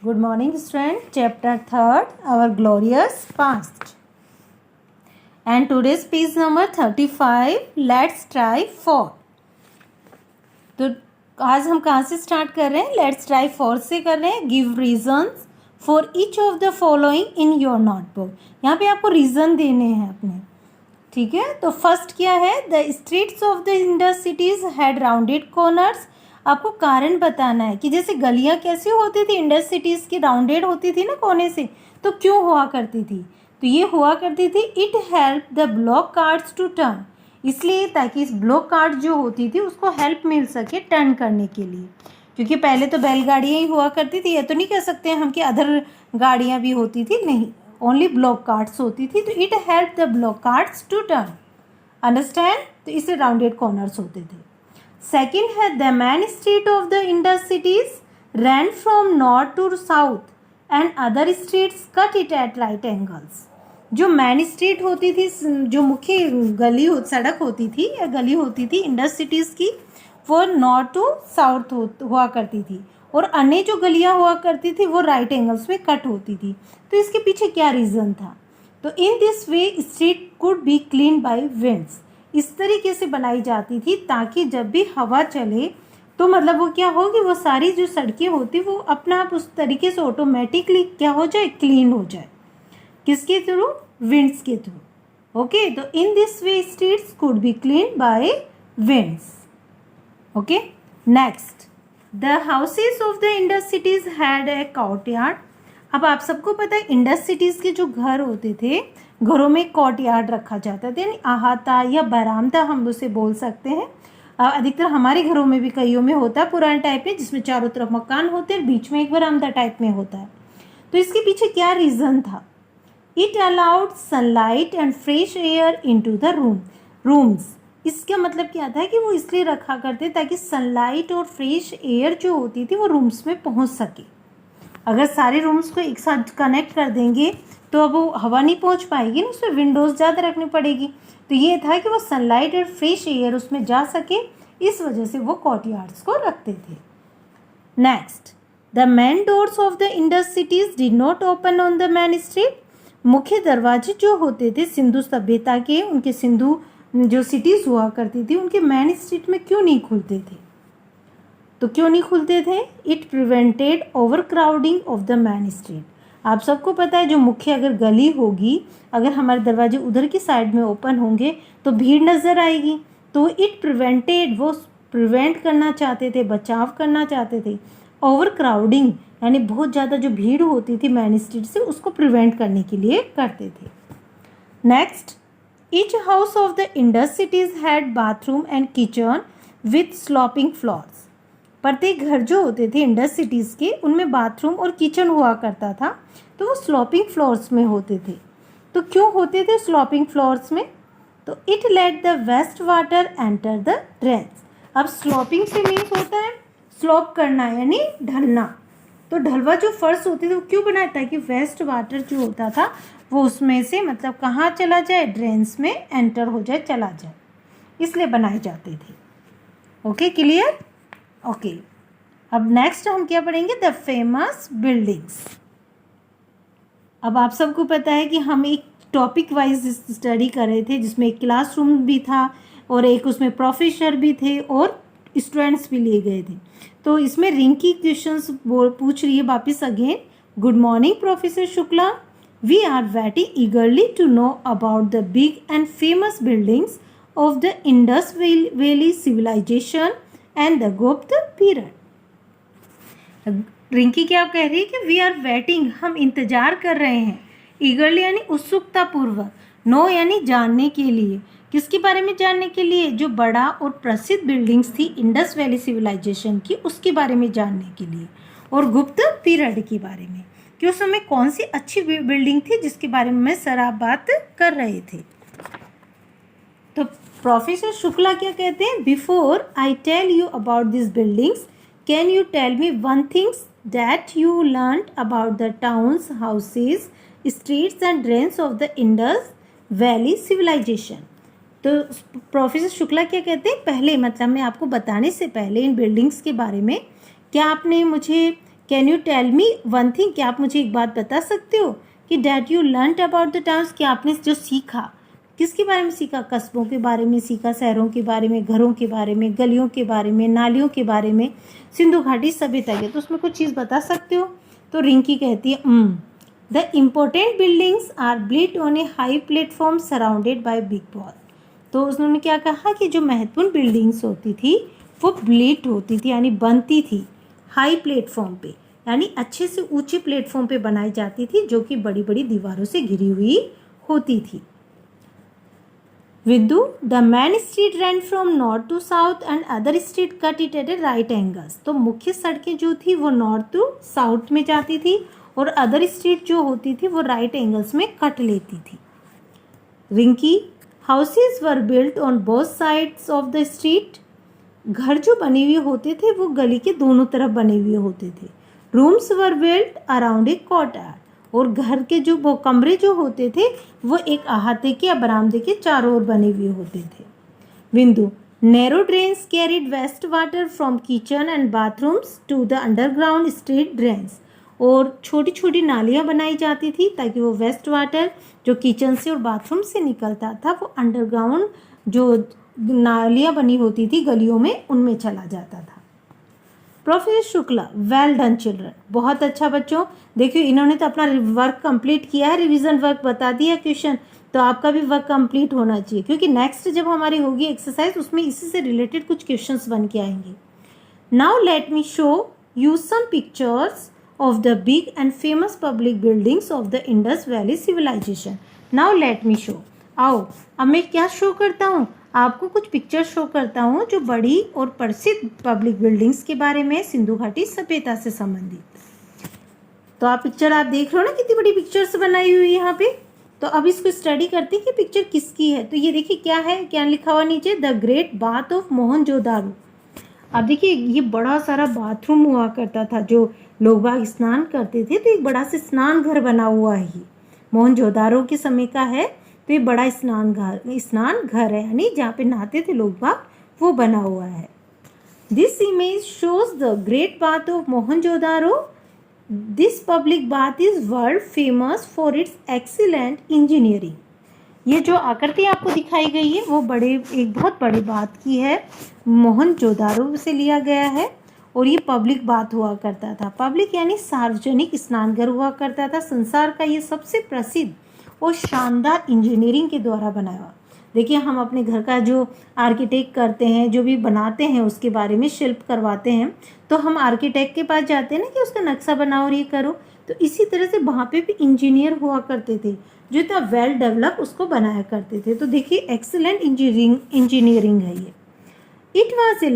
Good morning, student. Chapter 3rd, Our Glorious Past. And today's page number 35. Let's try 4. तो आज हम कहाँ से स्टार्ट कर रहे हैं? Let's try 4 से कर रहे हैं. Give reasons for each of the following in your notebook. यहाँ पे आपको रीज़न देने हैं अपने, ठीक है. तो फर्स्ट क्या है? The streets of the Indus cities had rounded corners. आपको कारण बताना है कि जैसे गलियां कैसी होती थी, इंडस सिटीज़ की राउंडेड होती थी ना कोने से, तो क्यों हुआ करती थी? तो ये हुआ करती थी it help the block cards to turn, इसलिए ताकि इस ब्लॉक कार्ड जो होती थी उसको हेल्प मिल सके टर्न करने के लिए. क्योंकि पहले तो बैलगाड़ियाँ ही हुआ करती थी, ये तो नहीं कह सकते हम कि अदर गाड़ियाँ भी होती थी, नहीं, ओनली ब्लॉक कार्ड्स होती थी. तो it help the block cards to turn, understand. तो इससे राउंडेड कॉर्नर्स होते थे. सेकेंड है the main street of the Indus cities ran from north to south and other streets cut it at right angles. जो main street होती थी, जो मुख्य गली सड़क होती थी या गली होती थी इंडस सिटीज़ की, वो नॉर्थ टू साउथ हुआ करती थी, और अन्य जो गलियां हुआ करती थी वो राइट एंगल्स में कट होती थी. तो इसके पीछे क्या रीज़न था? तो in this way street could be clean bye winds. इस तरीके से बनाई जाती थी ताकि जब भी हवा चले तो मतलब वो क्या हो कि वो सारी जो सड़कें होती वो अपना आप उस तरीके से ऑटोमेटिकली क्या हो जाए, क्लीन हो जाए. किसके थ्रू? विंड्स के थ्रू. ओके, तो in this way streets could be clean bye winds. Okay, next the houses of the Indus cities had a courtyard. अब आप सबको पता है इंडस सिटीज़ के जो घर होते थे, घरों में कोर्टयार्ड रखा जाता था, यानी अहाता या बरामदा हम उसे बोल सकते हैं. अधिकतर हमारे घरों में भी कईयों में होता है पुराने टाइप में, जिसमें चारों तरफ मकान होते हैं, बीच में एक बरामदा टाइप में होता है. तो इसके पीछे क्या रीज़न था? It allowed sunlight and fresh air into the rooms. इसका मतलब क्या था कि वो इसलिए रखा करते ताकि सनलाइट और फ्रेश एयर जो होती थी वो रूम्स में पहुंच सके. अगर सारे रूम्स को एक साथ कनेक्ट कर देंगे तो अब वो हवा नहीं पहुंच पाएगी ना, उसमें विंडोज़ ज़्यादा रखनी पड़ेगी. तो ये था कि वो सनलाइट और फ्रेश एयर उसमें जा सके, इस वजह से वो कोर्टयार्ड्स को रखते थे. Next the main doors of the Indus cities did not open on the main street. मुख्य दरवाजे जो होते थे सिंधु सभ्यता के, उनके सिंधु जो सिटीज़ हुआ करती थी उनके मेन स्ट्रीट में क्यों नहीं खुलते थे? तो क्यों नहीं खुलते थे? It prevented over crowding of the main street. आप सबको पता है जो मुख्य अगर गली होगी, अगर हमारे दरवाजे उधर की साइड में ओपन होंगे तो भीड़ नज़र आएगी. तो इट प्रिवेंटेड, वो प्रिवेंट करना चाहते थे, बचाव करना चाहते थे. ओवर क्राउडिंग यानी बहुत ज़्यादा जो भीड़ होती थी मेन स्ट्रीट से, उसको प्रिवेंट करने के लिए करते थे. Next each house of the Indus cities had bathroom and kitchen with sloping floors. प्रत्येक घर जो होते थे इंडस सिटीज़ के, उनमें बाथरूम और किचन हुआ करता था, तो वो स्लॉपिंग फ्लोर्स में होते थे. तो क्यों होते थे स्लॉपिंग फ्लोर्स में? तो it let the waste water enter the drains. अब स्लॉपिंग से मीन्स होता है स्लॉप करना यानी ढलना. तो ढलवा जो फर्श होते थे वो क्यों बनाया? ताकि वेस्ट वाटर जो होता था वो उसमें से मतलब कहाँ चला जाए, ड्रेन्स में एंटर हो जाए, चला जाए, इसलिए बनाए जाते थे. Okay, clear? ओके, अब नेक्स्ट हम क्या पढ़ेंगे? The famous buildings. अब आप सबको पता है कि हम एक टॉपिक वाइज स्टडी कर रहे थे, जिसमें एक क्लासरूम भी था और एक उसमें प्रोफेसर भी थे और स्टूडेंट्स भी लिए गए थे. तो इसमें रिंकी क्वेश्चंस पूछ रही है वापस again. Good morning professor Shukla, we are waiting eagerly to know about the big and famous buildings of the Indus valley civilisation and the Gupta period. Rinki क्या कह रही है कि वी आर वेटिंग, हम इंतजार कर रहे हैं, ईगरली यानी उत्सुकता पूर्वक, नो यानी जानने के लिए. किसके बारे में जानने के लिए? जो बड़ा और प्रसिद्ध बिल्डिंग्स थी इंडस वैली सिविलाइजेशन की, उसके बारे में जानने के लिए, और गुप्त पीरियड के बारे में कि उस समय कौन सी अच्छी बिल्डिंग थी जिसके बारे में सर आप बात कर रहे थे. तो प्रोफेसर शुक्ला क्या कहते हैं? Before I tell you about this buildings, can you tell me one things that you learn about the towns, houses, streets and drains of the Indus valley civilisation. तो प्रोफेसर शुक्ला क्या कहते हैं? पहले मतलब मैं आपको बताने से पहले इन बिल्डिंग्स के बारे में क्या आपने मुझे can you tell me one thing, क्या आप मुझे एक बात बता सकते हो कि that you learned about the towns, कि आपने जो सीखा किसके बारे में सीखा, कस्बों के बारे में सीखा, शहरों के बारे में, घरों के बारे में, गलियों के बारे में, नालियों के बारे में, सिंधु घाटी सभ्यता के, तो उसमें कुछ चीज़ बता सकते हो। तो रिंकी कहती है the important buildings are built on a high platform surrounded by big wall. तो उन्होंने क्या कहा कि जो महत्वपूर्ण बिल्डिंग्स होती थी वो बिल्ट होती थी यानी बनती थी हाई प्लेटफॉर्म पे, यानी अच्छे से ऊंचे प्लेटफॉर्म पे बनाई जाती थी जो कि बड़ी बड़ी दीवारों से घिरी हुई होती थी। Viddu, the main street run from north to south and other street cut it at a right angles. तो मुख्य सड़कें जो थी वो नॉर्थ टू साउथ में जाती थी और अदर स्ट्रीट जो होती थी वो राइट एंगल्स में कट लेती थी। Rinki, houses were built on both sides of the street. घर जो बने हुए होते थे वो गली के दोनों तरफ बने हुए होते थे। Rooms were built around a courtyard, और घर के जो वो कमरे जो होते थे वो एक अहाते के या बरामदे के चारों ओर बने हुए होते थे। Bindu, narrow drains carried waste water from kitchen and bathrooms to the underground street drains, और छोटी छोटी नालियाँ बनाई जाती थी ताकि वो वेस्ट वाटर जो किचन से और बाथरूम से निकलता था वो अंडरग्राउंड जो नालियाँ बनी होती थी गलियों में उनमें चला जाता था। Professor Shukla, well done children, बहुत अच्छा बच्चों। देखिए इन्होंने तो अपना वर्क कंप्लीट किया है, रिवीजन वर्क बता दिया क्वेश्चन, तो आपका भी वर्क कंप्लीट होना चाहिए क्योंकि नेक्स्ट जब हमारी होगी एक्सरसाइज उसमें इसी से रिलेटेड कुछ क्वेश्चंस बन के आएंगे। Now let me show you some pictures of the big and famous public buildings of the Indus valley civilisation. Now let me show, आओ अब मैं क्या शो करता हूँ, आपको कुछ पिक्चर शो करता हूँ जो बड़ी और प्रसिद्ध पब्लिक बिल्डिंग्स के बारे में सिंधु घाटी सभ्यता से संबंधित। तो आप पिक्चर आप देख रहे हो ना कितनी बड़ी पिक्चर्स बनाई हुई है यहाँ पे। तो अब इसको स्टडी करते हैं कि पिक्चर किसकी है। तो ये देखिए क्या है, क्या लिखा हुआ नीचे, the great bath of Mohenjodaro. अब देखिए ये बड़ा सारा बाथरूम हुआ करता था जो लोग बाग स्नान करते थे, तो एक बड़ा सा स्नान घर बना हुआ है, ये मोहनजोदारो के समय का है। तो ये बड़ा स्नान घर है यानी जहाँ पे नहाते थे लोग बाग, वो बना हुआ है। This image shows the great bath of Mohenjodaro. This public bath is world famous for its excellent engineering. ये जो आकृति आपको दिखाई गई है वो एक बहुत बड़ी बात की है, मोहनजोदारो से लिया गया है और ये पब्लिक बात हुआ करता था। पब्लिक यानी सार्वजनिक स्नानघर हुआ करता था। संसार का ये सबसे प्रसिद्ध और शानदार इंजीनियरिंग के द्वारा बनाया हुआ। देखिए हम अपने घर का जो आर्किटेक्ट करते हैं, जो भी बनाते हैं उसके बारे में शिल्प करवाते हैं, तो हम आर्किटेक्ट के पास जाते हैं ना कि उसका नक्शा बनाओ और ये करो। तो इसी तरह से वहाँ पे भी इंजीनियर हुआ करते थे जो इतना वेल डेवलप उसको बनाया करते थे। तो देखिए एक्सीलेंट इंजीनियरिंग है ये। It was a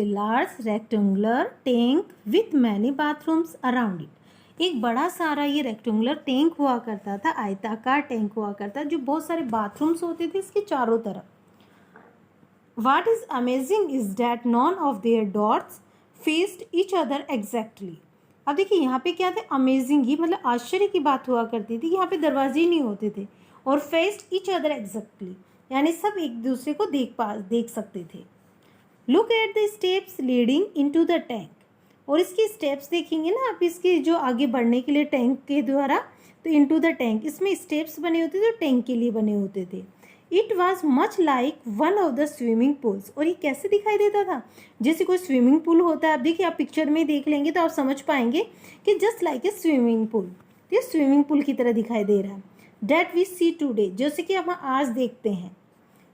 large rectangular tank with many bathrooms around it. एक बड़ा सारा ये रेक्टेंगुलर टैंक हुआ करता था, आयताकार टैंक हुआ करता जो बहुत सारे बाथरूम्स होते थे इसके चारों तरफ। What is amazing is that none of their doors faced each other exactly। अब देखिए यहाँ पे क्या थे, अमेजिंग, ये मतलब आश्चर्य की बात हुआ करती थी, यहाँ पे दरवाजे ही नहीं होते थे, और फेस्ड ईच अदर एग्जैक्टली यानी सब एक दूसरे को देख सकते थे। Look at the steps leading into the tank, और इसके स्टेप्स देखेंगे ना आप, इसके जो आगे बढ़ने के लिए टैंक के द्वारा, तो इनटू द टैंक इसमें स्टेप्स बने होते थे जो टैंक के लिए बने होते थे। It was much like one of the swimming pools, और ये कैसे दिखाई देता था, जैसे कोई स्विमिंग पूल होता है। आप देखिए आप पिक्चर में देख लेंगे तो आप समझ पाएंगे कि just like a swimming pool, ये स्विमिंग पूल की तरह दिखाई दे रहा है। डेट वी सी टूडे, जैसे कि हम आज देखते हैं।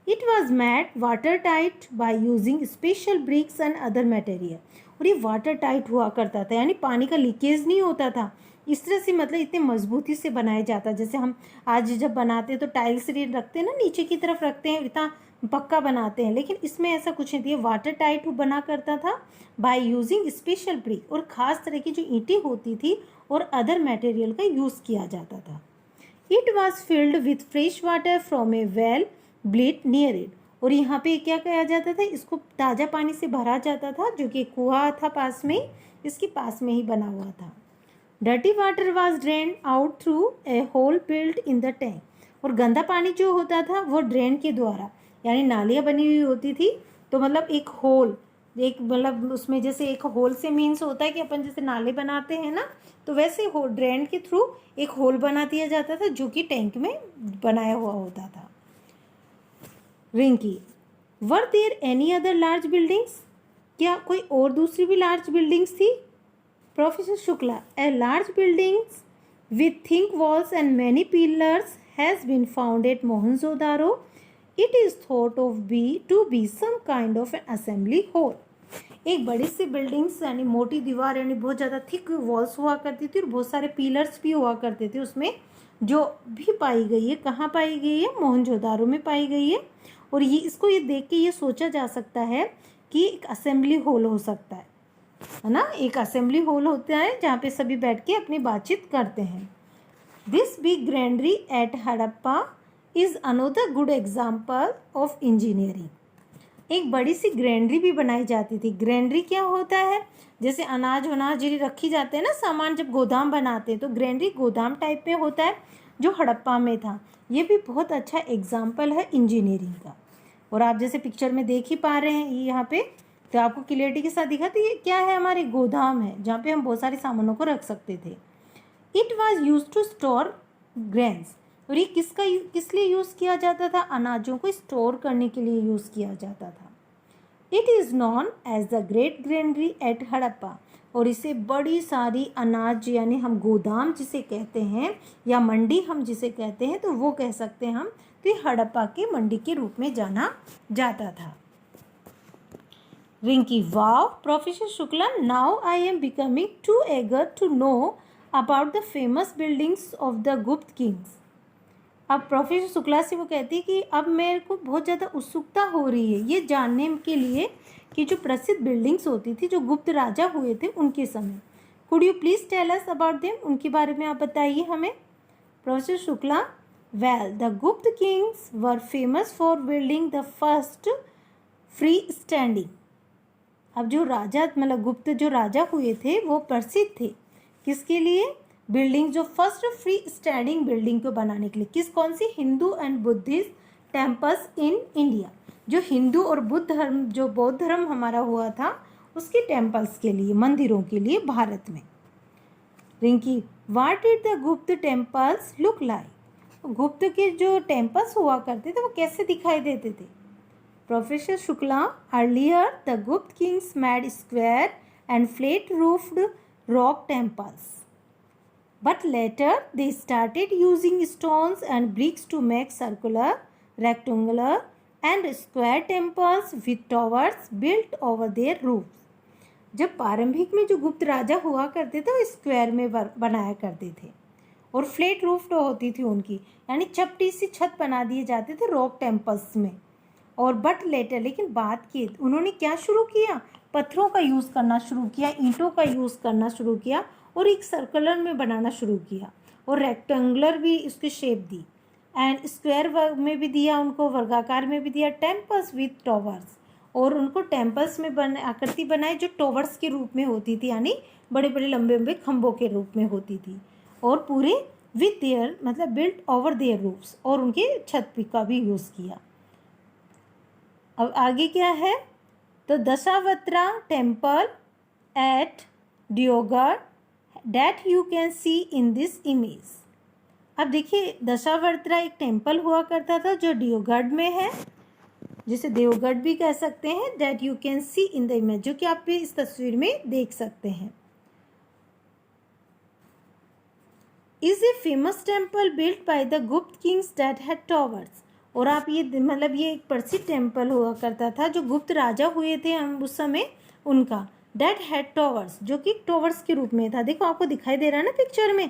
It was made water tight by using special bricks and other material, और ये वाटर टाइट हुआ करता था यानी पानी का लीकेज नहीं होता था। इस तरह से मतलब इतने मजबूती से बनाया जाता, जैसे हम आज जब बनाते हैं तो टाइल्स रखते हैं ना, नीचे की तरफ रखते हैं, इतना पक्का बनाते हैं, लेकिन इसमें ऐसा कुछ नहीं था, वाटर टाइट बना करता था बाय यूजिंग स्पेशल ब्रिक, और ख़ास तरह की जो ईंटें होती थी और अदर मटेरियल का यूज़ किया जाता था। It was filled with fresh water from a well built near it, और यहाँ पे क्या किया जाता था, इसको ताज़ा पानी से भरा जाता था जो कि कुआं था पास में, इसके पास में ही बना हुआ था। Dirty water was drain out through a hole built in the tank, और गंदा पानी जो होता था वो ड्रेन के द्वारा यानी नालियाँ बनी हुई होती थी, तो मतलब एक होल एक मतलब उसमें जैसे एक होल से मीन्स होता है कि अपन जैसे नाले बनाते हैं ना, तो वैसे हो ड्रेन के थ्रू एक होल बना दिया जाता था जो कि टैंक में बनाया हुआ होता था। Rinki, were there any other large buildings? क्या कोई और दूसरी भी लार्ज बिल्डिंग्स थी? Professor Shukla, a large buildings with thick walls and many pillars has been found at Mohenjo-daro. It is thought of to be some kind of an assembly hall. एक बड़ी सी buildings यानी मोटी दीवार यानी बहुत ज़्यादा थिक वॉल्स हुआ करती थी और बहुत सारे पिलर्स भी हुआ करते थे उसमें, जो भी पाई गई है, कहाँ पाई गई है? मोहनजोदारो में पाई गई है। और ये इसको ये देख के ये सोचा जा सकता है कि एक असेंबली हॉल हो सकता है ना, एक असेंबली हॉल होता है जहाँ पे सभी बैठ के अपनी बातचीत करते हैं। This big granary at Harappa is another good example of engineering. एक बड़ी सी ग्रैंडरी भी बनाई जाती थी। ग्रैंडरी क्या होता है? जैसे अनाज वनाज रखी जाते हैं ना, सामान जब गोदाम बनाते हैं, तो ग्रैंडरी गोदाम टाइप में होता है जो हड़प्पा में था। ये भी बहुत अच्छा एग्जाम्पल है इंजीनियरिंग का। और आप जैसे पिक्चर में देख ही पा रहे हैं ये यहाँ पे, तो आपको क्लियरिटी के साथ दिखा, तो ये क्या है? हमारे गोदाम है जहाँ पे हम बहुत सारे सामानों को रख सकते थे। It was use to store grains. और ये किस लिए यूज़ किया जाता था? अनाजों को स्टोर करने के लिए यूज़ किया जाता था। It is known as the great granary at Harappa. और इसे बड़ी सारी अनाज यानी हम गोदाम जिसे कहते हैं या मंडी हम जिसे कहते हैं, तो वो कह सकते हैं हम। तो ये हड़प्पा के मंडी के रूप में जाना जाता था। Rinki, wow professor Shukla, now I am becoming too eager to know about the famous buildings of the Gupta kings. अब प्रोफेसर शुक्ला से वो कहती है कि अब मेरे को बहुत ज़्यादा उत्सुकता हो रही है ये जानने के लिए कि जो प्रसिद्ध बिल्डिंग्स होती थी जो गुप्त राजा हुए थे उनके समय। Could you please tell us about them? उनके बारे में आप बताइए हमें। Professor Shukla, well the Gupta kings were famous for building the first free standing. अब जो राजा मतलब गुप्त जो राजा हुए थे वो प्रसिद्ध थे किसके लिए? बिल्डिंग, जो फर्स्ट फ्री स्टैंडिंग बिल्डिंग को बनाने के लिए। कौन सी? Hindu and Buddhist temples in India. जो हिंदू और बुद्ध धर्म, जो बौद्ध धर्म हमारा हुआ था उसके टेम्पल्स के लिए, मंदिरों के लिए भारत में। रिंकी, व्हाट डिड द गुप्त टेम्पल्स लुक लाइक? गुप्त के जो टेम्पल्स हुआ करते थे वो कैसे दिखाई देते थे? Professor Shukla, earlier the Gupta Kings made square and flat roofed rock temples, but later they started using stones and bricks to make circular, rectangular and square temples with towers built over their roofs. जब प्रारंभिक में जो गुप्त राजा हुआ करते थे वो square में बनाया करते थे और फ्लैट रूफ होती थी उनकी, यानी चपटी सी छत बना दिए जाते थे रॉक टेम्पल्स में। और बट लेटर, लेकिन बाद की उन्होंने क्या शुरू किया? पत्थरों का यूज़ करना शुरू किया, ईंटों का यूज़ करना शुरू किया और एक सर्कुलर में बनाना शुरू किया और रेक्टेंगुलर भी इसकी शेप दी एंड स्क्वायर में भी दिया, उनको वर्गाकार में भी दिया। टेम्पल्स विथ टॉवर्स, और उनको टेम्पल्स में आकृति बनाई जो टॉवर्स के रूप में होती थी, यानी बड़े बड़े लंबे लंबे खम्भों के रूप में होती थी। और पूरे विथ देयर मतलब बिल्ट ओवर देयर रूफ्स, और उनके छत का भी यूज़ किया। अब आगे क्या है? तो Dashavatara temple at Deogarh that you can see in this image. अब देखिए दशावतारा एक टेम्पल हुआ करता था जो डियोगढ़ में है, जिसे देवगढ़ भी कह सकते हैं, that you can see in the image, जो कि आप इस तस्वीर में देख सकते हैं। Is a famous temple built by the Gupta Kings that had towers. और आप ये मतलब ये एक प्रसिद्ध टेम्पल हुआ करता था जो गुप्त राजा हुए थे हम उस समय उनका, दैट हैड टॉवर्स, जो कि टॉवर्स के रूप में था। देखो आपको दिखाई दे रहा है ना पिक्चर में।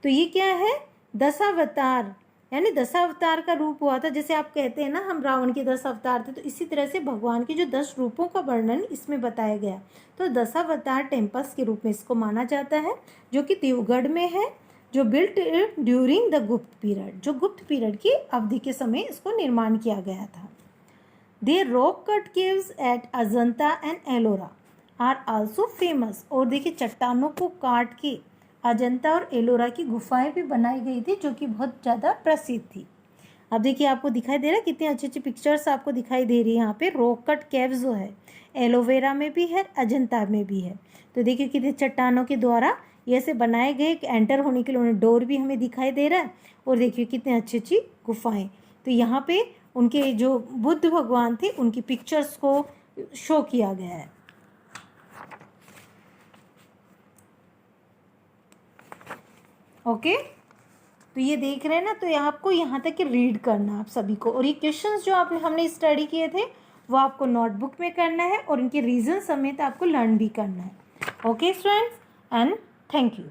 तो ये क्या है? दशावतार, यानी दशावतार का रूप हुआ था। जैसे आप कहते हैं ना हम रावण के 10 अवतार थे, तो इसी तरह से भगवान के जो 10 रूपों का वर्णन इसमें बताया गया। तो दशावतार टेम्पल्स के रूप में इसको माना जाता है, जो कि देवगढ़ में है, जो built during the Gupta period, जो गुप्त पीरियड की अवधि के समय इसको निर्माण किया गया था। There rock cut caves at Ajanta and Ellora are also famous. और देखिए चट्टानों को काट के अजंता और एलोरा की गुफाएं भी बनाई गई थी जो कि बहुत ज़्यादा प्रसिद्ध थी। अब देखिए आपको दिखाई दे रहा है कितनी अच्छी अच्छी पिक्चर्स आपको दिखाई दे रही है यहाँ पे। रॉक कट केव जो है एलोवेरा में भी है, अजंता में भी है। तो देखिए कितने चट्टानों के द्वारा ये ऐसे बनाए गए, एंटर होने के लिए उन्हें डोर भी हमें दिखाई दे रहा है। और देखिए कितनी अच्छी अच्छी गुफाएं। तो यहाँ पे उनके जो बुद्ध भगवान थे उनकी पिक्चर्स को शो किया गया है। ओके, तो ये देख रहे हैं ना, तो ये आपको यहाँ तक कि रीड करना आप सभी को। और ये क्वेश्चंस जो हमने स्टडी किए थे वो आपको नोटबुक में करना है और इनके रीजन समेत आपको लर्न भी करना है। Okay students, and thank you.